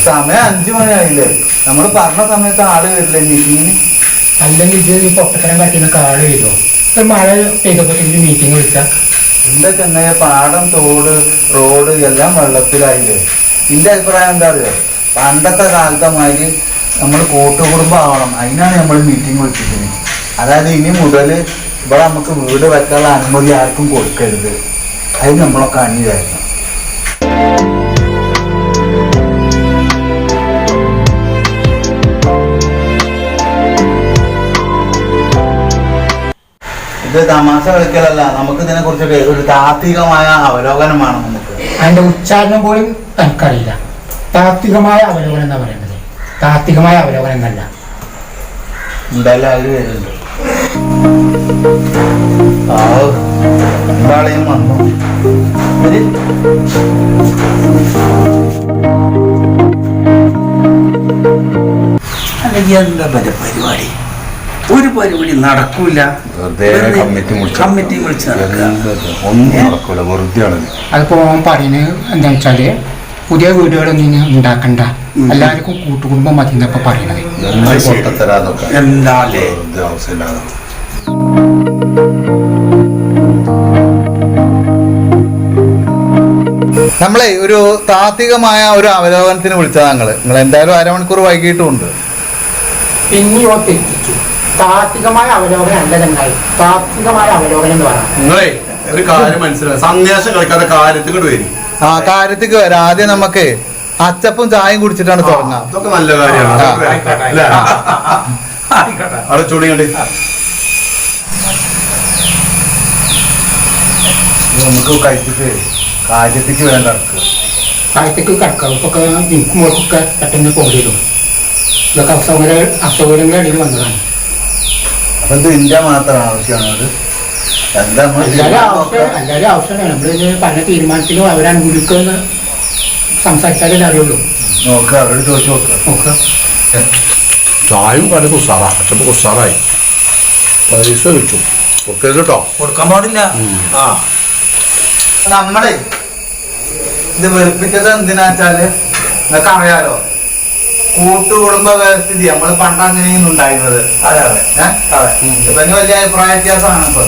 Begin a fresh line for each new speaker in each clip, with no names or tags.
സമയം 5 മണിയായില്ലേ? നമ്മൾ പറഞ്ഞ സമയത്ത് ആള് വരില്ലേ മീറ്റിങ്ങിന്?
അല്ലെങ്കിൽ ഇത് പൊട്ടത്തരം കാട്ടിനൊക്കെ ആള് വരുമോ? ഇപ്പൊ മഴ പെയ്തപ്പോ മീറ്റിംഗ് വിളിച്ചാൽ
എന്താ ചെന്നൈ പാടം തോട് റോഡ് എല്ലാം വെള്ളത്തിലായില്ലേ? എന്റെ അഭിപ്രായം എന്താ അറിയോ, പണ്ടത്തെ കാലത്തെ മാതിരി നമ്മൾ കൂട്ടുകുടുംബം ആവണം. അതിനാണ് നമ്മൾ മീറ്റിംഗ് വിളിച്ചിരിക്കുന്നത്. അതായത് ഇനി മുതൽ ഇവിടെ നമുക്ക് വീട് വെക്കാനുള്ള അനുമതി ആർക്കും കൊടുക്കരുത്. അതിന് നമ്മളൊക്കെ അണിയായിരുന്നു. ഇത് തമാശ കളിക്കലല്ല, നമുക്ക് ഇതിനെ കുറിച്ചൊക്കെ ഒരു താത്വികമായ അവലോകനമാണ്. നമുക്ക്
അതിന്റെ ഉച്ചാരണം പോലും എനിക്കറിയില്ല. താത്വികമായ അവലോകനം എന്നാ പറയുന്നത്, താത്വികമായ അവലോകനം എന്നല്ല.
എന്തായാലും അവര് വരുന്നുണ്ട്. എന്താളെയും വന്നു.
അല്ലെങ്കിൽ എന്താ പരിപാടി? ഒരു പരിപാടി നടക്കൂല. കമ്മിറ്റി വിളിച്ച്
ഒന്നും നടക്കൂല, വെറുതെ ആണ്.
അതിപ്പോ പറയുന്നത് എന്താ വെച്ചാല് പുതിയ വീടുകളൊന്നും ഉണ്ടാക്കണ്ട, എല്ലാവർക്കും കൂട്ടുകുടുംബം മതി എന്നൊക്കെ പറയണത്.
എന്താലേ
ആവശ്യമില്ലാതെ
നമ്മളെ ഒരു താത്വികമായ ഒരു അവലോകനത്തിന് വിളിച്ചതാ. നിങ്ങൾ എന്തായാലും അരമണിക്കൂർ വൈകിട്ടുമുണ്ട്.
പിന്നെയോ തെറ്റിച്ചു. താത്വികമായ അവലോകനം അല്ല ചങ്ങായി, താത്വികമായ അവലോകനം എന്ന് പറയാം.
നിങ്ങളെ ഒരു കാര്യം മനസ്സിലായി, സന്യാസം കളിക്കാതെ കാര്യത്തിൽ വരും.
കാര്യത്തിക്ക് വരാം. ആദ്യം നമുക്ക് അച്ചപ്പും ചായയും കുടിച്ചിട്ടാണ് തുടങ്ങാം.
അതൊക്കെ നല്ല കാര്യമാണ്. അവിടെ ചൂടിയുണ്ട്.
നമുക്ക് കഴിച്ചിട്ട് കാര്യത്തിക്ക് വേണ്ട
കാര്യത്തേക്ക് കിടക്കാം. ഇപ്പൊക്കെ എനിക്കും മോൾക്കൊക്കെ പെട്ടെന്ന് പോകേണ്ടി വരും. ഇതൊക്കെ അസൗകര്യങ്ങളുടെ ഇടയിൽ വന്നതാണ്.
അപ്പൊ ഇത് ഇന്ത്യ മാത്രം ആവശ്യമാണ്. അത് എന്താ
എല്ലാവരും ആവശ്യമാണ്. നമ്മളിത് പല തീരുമാനത്തിലും അവരനുകൂലിക്കുമെന്ന് സംസാരിച്ചാലേ അറിയുള്ളൂ.
നോക്ക്, അവരോട് ചോദിച്ചു നോക്കുക.
ചായയും കടക്ക് ഉസാറാ, അച്ഛപ്പോ ഉസാറായി. പൈസ വെച്ചു കേട്ടോ,
കൊടുക്കാൻ പാടില്ല.
നമ്മളെ ഇത് വെറുപ്പിച്ചത് എന്തിനാച്ചാല് നിങ്ങൾക്ക് അറിയാലോ, കൂട്ടുകുടുംബ വ്യവസ്ഥിതി നമ്മൾ പണ്ട് അങ്ങനെയൊന്നും ഉണ്ടായിരുന്നത്. അതെ ഇപ്പൊ വലിയ അഭിപ്രായ വ്യത്യാസമാണ് ഇപ്പൊ.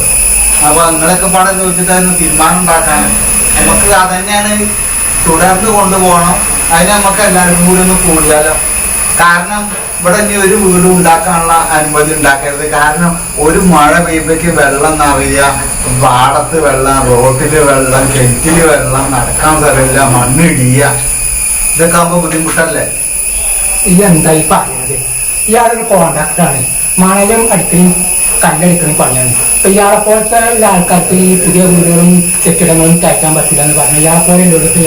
അപ്പൊ നിങ്ങളൊക്കെ പാടെ ചോദിച്ചിട്ടായിരുന്നു തീരുമാനം ഉണ്ടാക്കാൻ. നമുക്ക് അതന്നെയാണ് തുടർന്ന് കൊണ്ടുപോകണം. അതിന് നമുക്ക് എല്ലാവർക്കും കൂടി ഒന്ന് കൂടിയാലോ. കാരണം ഇവിടെ ഇനി ഒരു വീട് ഉണ്ടാക്കാനുള്ള അനുമതി ഉണ്ടാക്കരുത്. കാരണം ഒരു മഴ പെയ്യുമ്പോഴേക്ക് വെള്ളം നിറയുക, പാടത്ത് വെള്ളം, റോഡില് വെള്ളം, കിണറ്റില് വെള്ളം, നടക്കാൻ സ്ഥലമില്ല, മണ്ണിടിയ, ഇതൊക്കെ ആകുമ്പോ ബുദ്ധിമുട്ടല്ലേ?
ഈ എന്തായി പറയുന്നത്? ഇയാളൊരു കോൺട്രാക്ടറാണ്, മണലും അടിക്കലും കല്ലടിക്കലും പണിയാണ്. ഇപ്പൊ ഇയാളെ പോലത്തെ ആൾക്കാർക്ക് ഈ പുതിയ വീടുകളും കെട്ടിടങ്ങളും കയറ്റാൻ പറ്റില്ല എന്ന് പറഞ്ഞാൽ ഇയാളെ പോലെ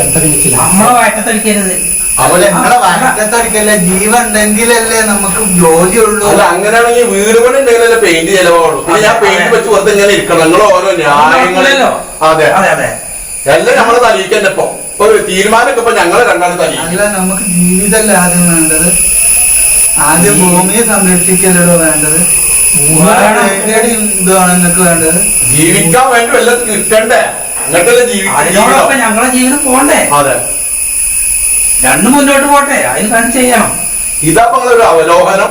എന്താ വിളിച്ചില്ല.
നമ്മളെ വയറ്റത്തടിക്കരുത്.
അതുപോലെ നിങ്ങളെ വയറ്റത്തടിക്കല്ലേ, ജീവൻ ഉണ്ടെങ്കിലല്ലേ നമുക്ക് ജോലിയുള്ളൂ.
അല്ല, അങ്ങനെയാണെങ്കിൽ വീട് പണി ഉണ്ടെങ്കിലല്ലേ പെയിന്റ് ചെലവാകുള്ളൂ. ഞാൻ പെയിന്റ് വെച്ച് വെറുതെ ഇങ്ങനെ ഇരിക്കണം. നിങ്ങൾ ഓരോ ന്യായങ്ങളല്ലോ. അതെ
അതെ
എല്ലാം നമ്മളെ തലയിക്കന്നെ. ഇപ്പൊ ഒരു തീരുമാനമൊക്കെ ഇപ്പൊ ഞങ്ങളെ രണ്ടാണ് തലയിൽ.
അല്ല, നമുക്ക് ജീവിതമല്ലേ ആദ്യം വേണ്ടത്. ആദ്യം ഭൂമിയെ സംരക്ഷിക്കലോ വേണ്ടത്. ഇതാണ് നിങ്ങൾക്ക് വേണ്ടത്.
ജീവിക്കാൻ വേണ്ടി വല്ലതും കിട്ടണ്ടേ? എന്നിട്ടല്ലേ
അതിനോടൊപ്പം ഞങ്ങളെ ജീവിതം പോണ്ടേ?
അതെ,
രണ്ടും മുന്നോട്ട് പോട്ടെ, അതിന് തന്നെ ചെയ്യണം.
ഇതാ ഒരു അവലോകനം.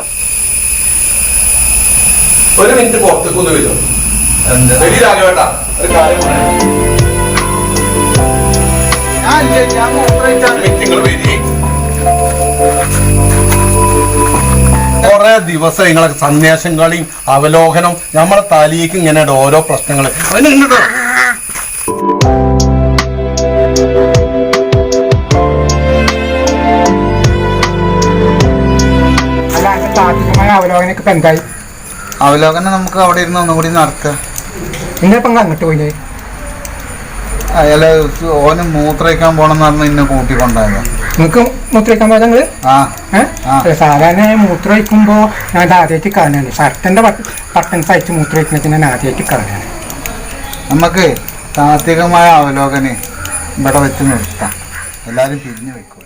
ഒരു മിനിറ്റ് പുറത്തേക്കൊന്ന് വരും. ശരി രാഘവേട്ടാ, ഒരു കാര്യം പറയാം. കുറെ ദിവസം നിങ്ങളെ സന്യാസം കളിയും അവലോകനം നമ്മളെ തലയിലേക്ക് ഇങ്ങനെ ഓരോ പ്രശ്നങ്ങൾ.
അവലോകനൊക്കെ ഇപ്പൊ എന്തായി?
അവലോകനം നമുക്ക് അവിടെ ഇരുന്ന് ഒന്നുകൂടി നടത്തുക.
ഇന്നിപ്പോ അങ്ങോട്ട് പോയില്ലേ?
അയാള് ഓന് മൂത്രയിക്കാൻ പോണെന്ന് പറഞ്ഞ് ഇന്നെ കൂട്ടിക്കൊണ്ടായത്.
നിങ്ങൾക്ക് മൂത്രയിക്കാൻ പോയത് നിങ്ങള്? സാധാരണ മൂത്രമൊഴിക്കുമ്പോ ഞാൻ ആദ്യമായിട്ട് കാണാണ്. ഷർട്ടിന്റെ ബട്ടൺ സഹിച്ച് മൂത്രമൊഴിക്കുന്നതിന് ഞാൻ ആദ്യമായിട്ട് കാണാണ്.
നമുക്ക് താത്വികമായ അവലോകനെ ഇവിടെ വെച്ച് നിർത്താം. എല്ലാവരും പിരിഞ്ഞു വെക്കും.